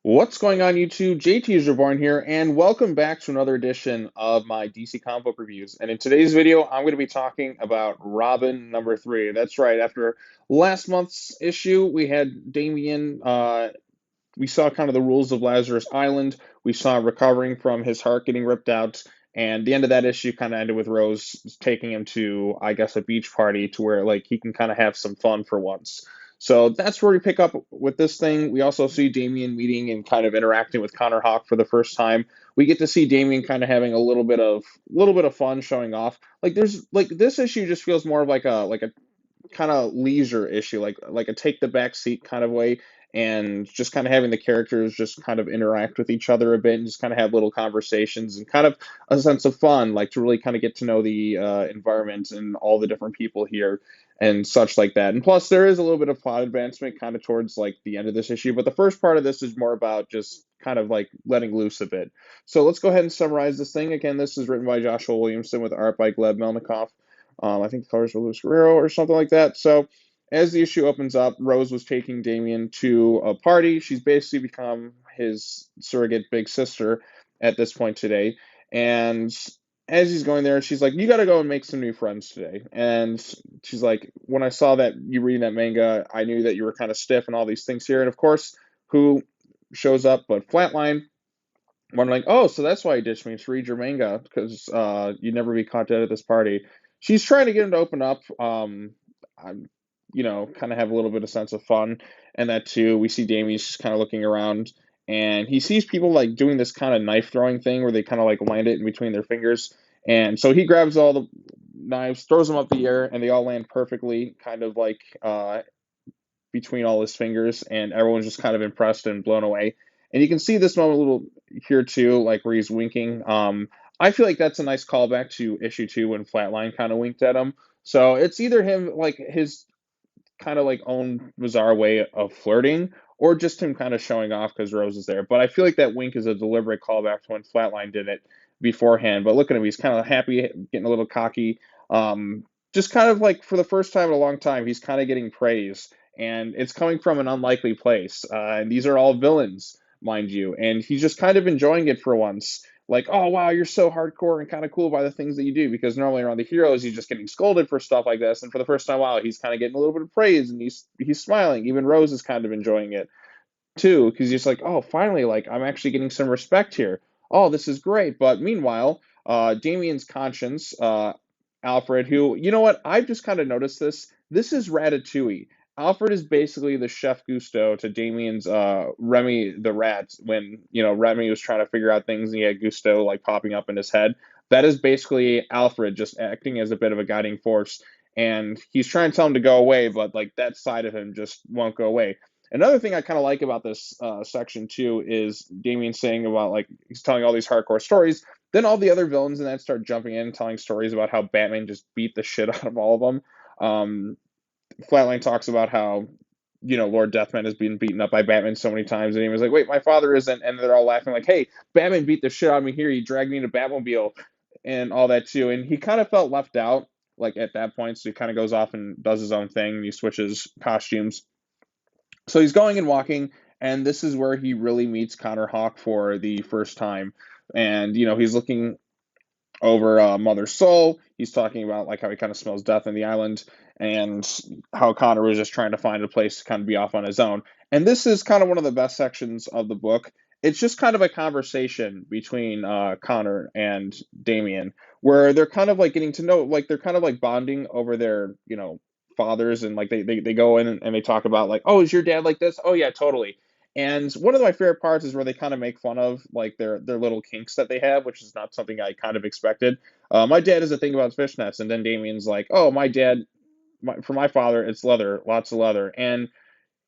What's going on, YouTube? JT is Reborn here, and welcome back to another edition of my DC comic book reviews. And in today's video, I'm going to be talking about Robin #3. That's right, after last month's issue, we had Damian. We saw kind of the rules of Lazarus Island. We saw recovering from his heart getting ripped out. And the end of that issue kind of ended with Rose taking him to, I guess, a beach party to where like he can kind of have some fun for once. So that's where we pick up with this thing. We also see Damian meeting and kind of interacting with Connor Hawke for the first time. We get to see Damian kind of having a little bit of fun showing off. Like there's like this issue just feels more of like a kind of leisure issue, like a take the back seat kind of way, and just kind of having the characters just kind of interact with each other a bit and just kind of have little conversations and kind of a sense of fun, like to really kind of get to know the environment and all the different people here and such like that. And plus, there is a little bit of plot advancement kind of towards like the end of this issue, but the first part of this is more about just kind of like letting loose a bit. So let's go ahead and summarize this thing. Again, this is written by Joshua Williamson with art by Gleb Melnikoff. I think the colors were Luis Guerrero or something like that. So as the issue opens up, Rose was taking Damian to a party. She's basically become his surrogate big sister at this point today. And as he's going there, she's like, "You got to go and make some new friends today." And she's like, "When I saw that you reading that manga, I knew that you were kind of stiff and all these things here." And of course, who shows up but Flatline? Wondering, "Oh, so that's why you ditched me to read your manga because you'd never be caught dead at this party." She's trying to get him to open up. I'm, kind of have a little bit of sense of fun, and that too. We see Damien's just kind of looking around, and he sees people like doing this kind of knife throwing thing where they kind of like land it in between their fingers, and so he grabs all the knives, throws them up the air, and they all land perfectly, kind of like between all his fingers, and everyone's just kind of impressed and blown away. And you can see this moment a little here too, like where he's winking. I feel like that's a nice callback to issue 2 when Flatline kind of winked at him. So it's either him like his kind of like own bizarre way of flirting, or just him kind of showing off because Rose is there. But I feel like that wink is a deliberate callback to when Flatline did it beforehand. But look at him, he's kind of happy, getting a little cocky. Just kind of like for the first time in a long time, he's kind of getting praise, and it's coming from an unlikely place. And these are all villains, mind you, and he's just kind of enjoying it for once. Like, "Oh wow, you're so hardcore and kind of cool by the things that you do," because normally around the heroes he's just getting scolded for stuff like this, and for the first time, wow, he's kind of getting a little bit of praise, and he's smiling. Even Rose is kind of enjoying it too, because he's like, "Oh, finally, like I'm actually getting some respect here. Oh, this is great." But meanwhile, Damien's conscience, Alfred, who, you know what, I've just kind of noticed this. This is Ratatouille. Alfred is basically the Chef Gusto to Damien's Remy the rat. When Remy was trying to figure out things and he had Gusto like popping up in his head. That is basically Alfred just acting as a bit of a guiding force, and he's trying to tell him to go away, but like that side of him just won't go away. Another thing I kind of like about this section too is Damien saying about like he's telling all these hardcore stories. Then all the other villains in that start jumping in and telling stories about how Batman just beat the shit out of all of them. Flatline talks about how Lord Deathman has been beaten up by Batman so many times, and he was like, "Wait, my father isn't," and they're all laughing like, "Hey, Batman beat the shit out of me here. He dragged me in a Batmobile," and all that too. And he kind of felt left out like at that point, so he kind of goes off and does his own thing. And he switches costumes, so he's going and walking, and this is where he really meets Connor Hawke for the first time. And he's looking over Mother's Soul. He's talking about like how he kind of smells death in the island, and how Connor was just trying to find a place to kind of be off on his own. And this is kind of one of the best sections of the book. It's just kind of a conversation between Connor and Damien, where they're kind of like getting to know, like they're kind of like bonding over their, fathers, and like they go in and they talk about like, "Oh, is your dad like this?" "Oh yeah, totally." And one of my favorite parts is where they kind of make fun of like their little kinks that they have, which is not something I kind of expected. My dad has a thing about fishnets, and then Damien's like, "Oh, my dad, for my father, it's leather, lots of leather," and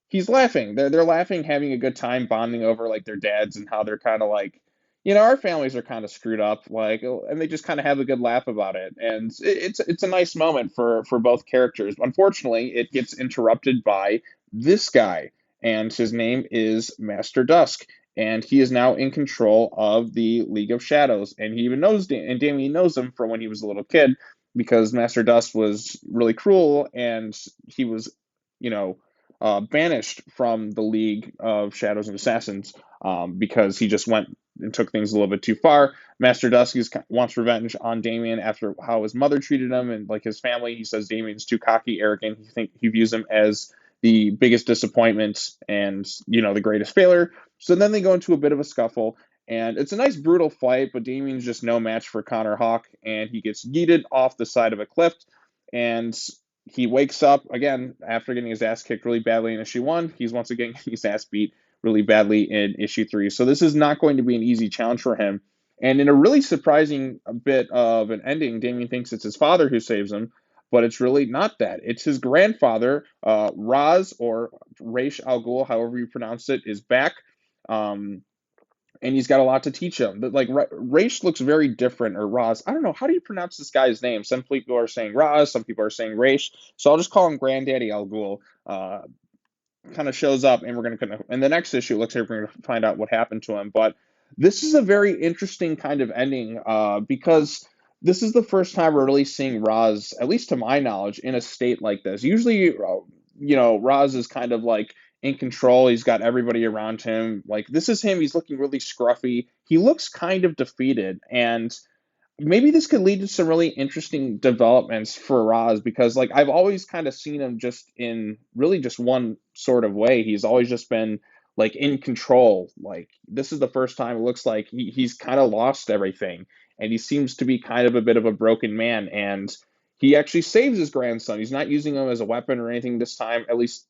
he's laughing. They're laughing, having a good time, bonding over like their dads and how they're kind of like, our families are kind of screwed up, like, and they just kind of have a good laugh about it, and it's a nice moment for both characters. Unfortunately, it gets interrupted by this guy, and his name is Master Dusk, and he is now in control of the League of Shadows, and he even knows, and Damien knows him from when he was a little kid, because Master Dusk was really cruel, and he was, you know banished from the League of Shadows and Assassins because he just went and took things a little bit too far. Master Dusk wants revenge on Damian after how his mother treated him and like his family. He says Damian's too cocky, arrogant. He views him as the biggest disappointment and the greatest failure. So then they go into a bit of a scuffle. And it's a nice brutal fight, but Damien's just no match for Connor Hawk, and he gets yeeted off the side of a cliff. And he wakes up again after getting his ass kicked really badly in issue 1. He's once again getting his ass beat really badly in issue 3. So this is not going to be an easy challenge for him. And in a really surprising bit of an ending, Damien thinks it's his father who saves him, but it's really not that. It's his grandfather, Raz, or Raish Al Ghul, however you pronounce it, is back. And he's got a lot to teach him. But like Raish looks very different, or Raz. I don't know. How do you pronounce this guy's name? Some people are saying Raz, some people are saying Raish. So I'll just call him Granddaddy Al Ghul. Kind of shows up, and we're going to, in the next issue, it looks like we're going to find out what happened to him. But this is a very interesting kind of ending because this is the first time we're really seeing Raz, at least to my knowledge, in a state like this. Usually, Raz is kind of like in control. He's got everybody around him. Like this is him. He's looking really scruffy. He looks kind of defeated, and maybe this could lead to some really interesting developments for Raz because like I've always kind of seen him just in really just one sort of way. He's always just been like in control. Like this is the first time it looks like he's kind of lost everything, and he seems to be kind of a bit of a broken man. And he actually saves his grandson. He's not using him as a weapon or anything this time, at least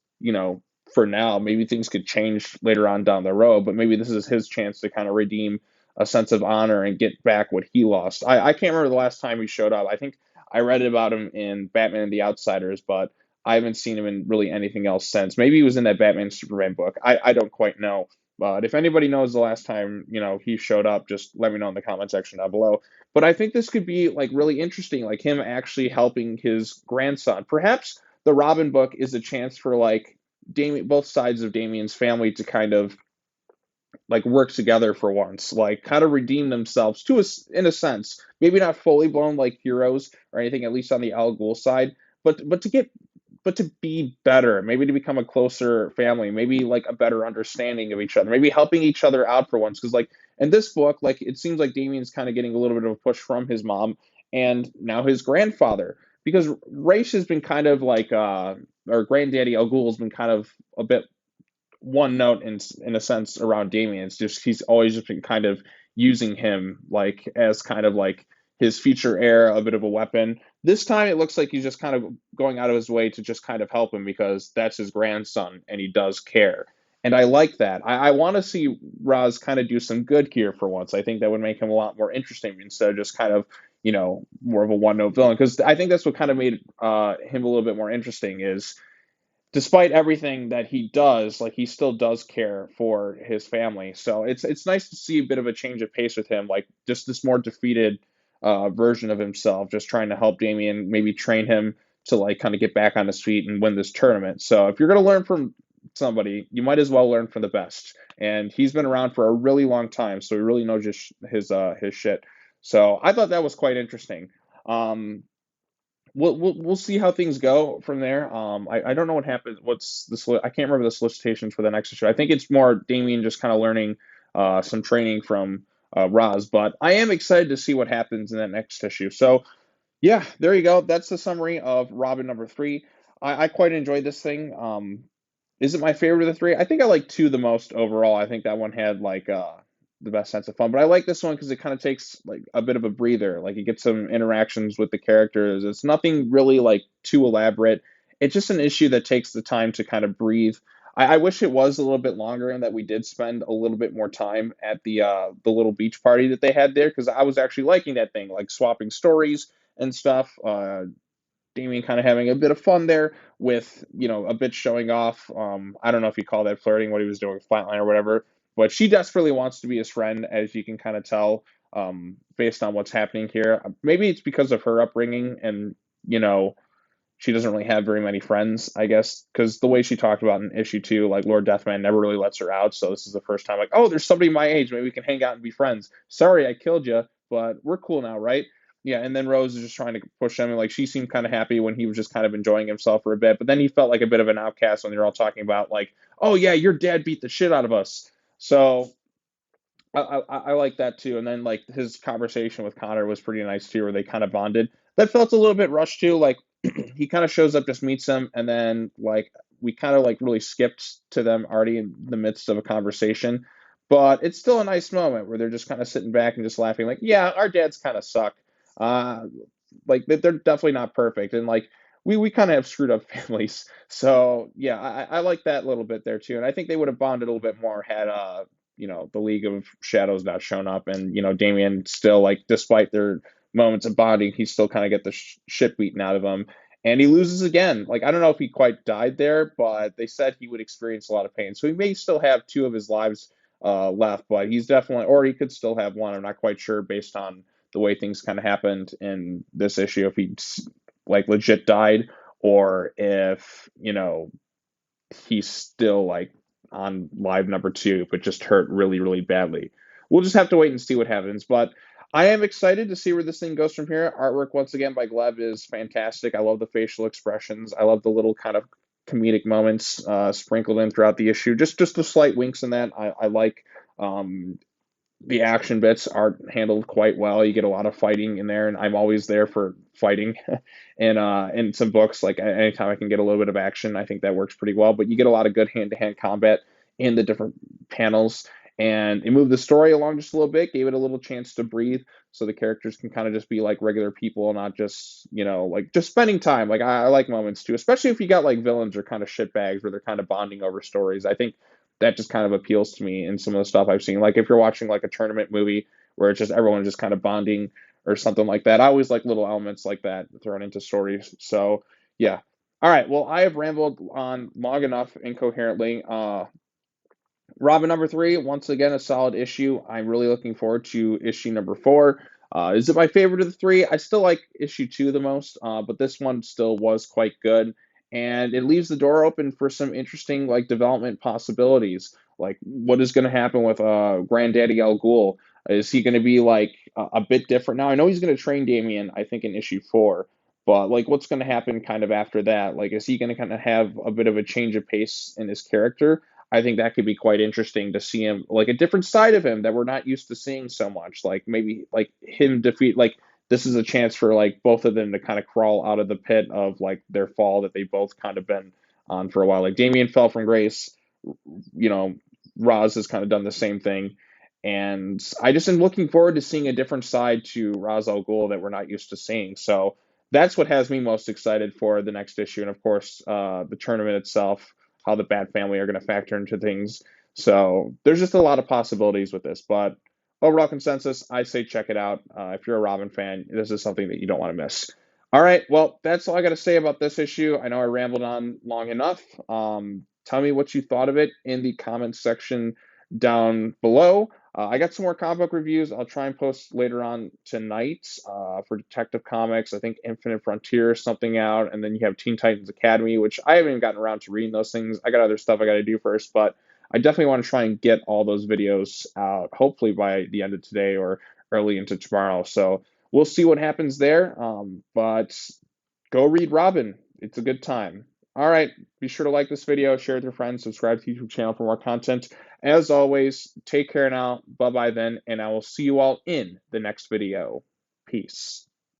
for now. Maybe things could change later on down the road, but maybe this is his chance to kind of redeem a sense of honor and get back what he lost. I can't remember the last time he showed up. I think I read about him in Batman and the Outsiders, but I haven't seen him in really anything else since. Maybe he was in that Batman Superman book. I don't quite know. But if anybody knows the last time, he showed up, just let me know in the comment section down below. But I think this could be like really interesting, like him actually helping his grandson. Perhaps the Robin book is a chance for like both sides of Damien's family to kind of like work together for once, like kind of redeem themselves to us in a sense. Maybe not fully blown like heroes or anything, at least on the Al Ghul side, but to be better, maybe to become a closer family, maybe like a better understanding of each other, maybe helping each other out for once. Because like in this book, like it seems like Damien's kind of getting a little bit of a push from his mom and now his grandfather, because Raish has been kind of like or Granddaddy Al Ghul has been kind of a bit one note in a sense around Damien. It's just he's always just been kind of using him like as kind of like his future heir, a bit of a weapon. This time it looks like he's just kind of going out of his way to just kind of help him because that's his grandson and he does care. And I like that. I want to see Raz kind of do some good here for once. I think that would make him a lot more interesting instead of just kind of, more of a one note villain. Because I think that's what kind of made him a little bit more interesting is despite everything that he does, like he still does care for his family. So it's nice to see a bit of a change of pace with him, like just this more defeated version of himself, just trying to help Damian, maybe train him to like kind of get back on his feet and win this tournament. So if you're gonna learn from somebody, you might as well learn from the best. And he's been around for a really long time, so he really knows just his shit. So I thought that was quite interesting. We'll see how things go from there. I don't know what happens. What's the I can't remember the solicitations for the next issue. I think it's more Damien just kind of learning some training from Raz, but I am excited to see what happens in that next issue. So yeah, there you go. That's the summary of Robin #3. I quite enjoyed this thing. Is it my favorite of the three? I think I like 2 the most overall. I think that one had like the best sense of fun, but I like this one because it kind of takes like a bit of a breather. Like you get some interactions with the characters. It's nothing really like too elaborate. It's just an issue that takes the time to kind of breathe. I wish it was a little bit longer and that we did spend a little bit more time at the little beach party that they had there because I was actually liking that thing, like swapping stories and stuff. Damien kind of having a bit of fun there with, a bit showing off. I don't know if you call that flirting, what he was doing with Flatline or whatever, but she desperately wants to be his friend, as you can kind of tell based on what's happening here. Maybe it's because of her upbringing and, she doesn't really have very many friends, I guess, because the way she talked about in issue 2, like Lord Deathman never really lets her out. So this is the first time, like, oh, there's somebody my age. Maybe we can hang out and be friends. Sorry, I killed you, but we're cool now, right? Yeah, and then Rose is just trying to push him, and like she seemed kind of happy when he was just kind of enjoying himself for a bit, but then he felt like a bit of an outcast when they were all talking about like, oh yeah, your dad beat the shit out of us. So I like that too. And then like his conversation with Connor was pretty nice too, where they kind of bonded. That felt a little bit rushed too. Like he kind of shows up, just meets them, and then like we kind of like really skipped to them already in the midst of a conversation. But it's still a nice moment where they're just kind of sitting back and just laughing, like, yeah, our dads kind of suck. Uh, like they're definitely not perfect, and like we kind of have screwed up families. So yeah, I like that little bit there too, and I think they would have bonded a little bit more had the League of Shadows not shown up, and Damian still like despite their moments of bonding, he still kind of get the shit beaten out of him, and he loses again. Like I don't know if he quite died there, but they said he would experience a lot of pain, so he may still have two of his lives left, but he's definitely, or he could still have one. I'm not quite sure based on the way things kind of happened in this issue, if he like legit died, or if he's still like on live number two, but just hurt really, really badly. We'll just have to wait and see what happens. But I am excited to see where this thing goes from here. Artwork once again by Gleb is fantastic. I love the facial expressions. I love the little kind of comedic moments sprinkled in throughout the issue. Just the slight winks in that. I like. The action bits are handled quite well. You get a lot of fighting in there, and I'm always there for fighting. And in some books, like anytime I can get a little bit of action, I think that works pretty well. But you get a lot of good hand-to-hand combat in the different panels, and it moved the story along just a little bit, gave it a little chance to breathe, so the characters can kind of just be like regular people, not just like just spending time. Like I like moments too, especially if you got like villains or kind of shitbags where they're kind of bonding over stories. I think that just kind of appeals to me in some of the stuff I've seen. Like if you're watching like a tournament movie where it's just everyone just kind of bonding or something like that. I always like little elements like that thrown into stories. So yeah. All right. Well, I have rambled on long enough incoherently. Robin number three, once again, a solid issue. I'm really looking forward to issue number four. Is it my favorite of the three? I still like issue two the most, but this one still was quite good. And it leaves the door open for some interesting like development possibilities. Like what is going to happen with Granddaddy Al Ghul? Is he going to be like a bit different now? I know he's going to train Damien, I think, in issue four, but like what's going to happen kind of after that? Like, is he going to kind of have a bit of a change of pace in his character? I think that could be quite interesting to see him like a different side of him that we're not used to seeing so much. Like maybe like him defeat like this is a chance for like both of them to kind of crawl out of the pit of like their fall that they both kind of been on for a while. Like Damien fell from grace, you know, Roz has kind of done the same thing. And I just am looking forward to seeing a different side to Ra's al Ghul that we're not used to seeing. So that's what has me most excited for the next issue. And of course, the tournament itself, how the Bat Family are going to factor into things. So there's just a lot of possibilities with this. But overall consensus, I say check it out. If you're a Robin fan, this is something that you don't want to miss. All right, well, that's all I got to say about this issue. I know I rambled on long enough. Tell me what you thought of it in the comments section down below. I got some more comic book reviews I'll try and post later on tonight for Detective Comics. I think Infinite Frontier is something out, and then you have Teen Titans Academy, which I haven't even gotten around to reading those things. I got other stuff I got to do first, but I definitely want to try and get all those videos out, hopefully by the end of today or early into tomorrow. So we'll see what happens there. But go read Robin. It's a good time. All right. Be sure to like this video, share it with your friends, subscribe to the YouTube channel for more content. As always, take care now. Bye-bye then, and I will see you all in the next video. Peace.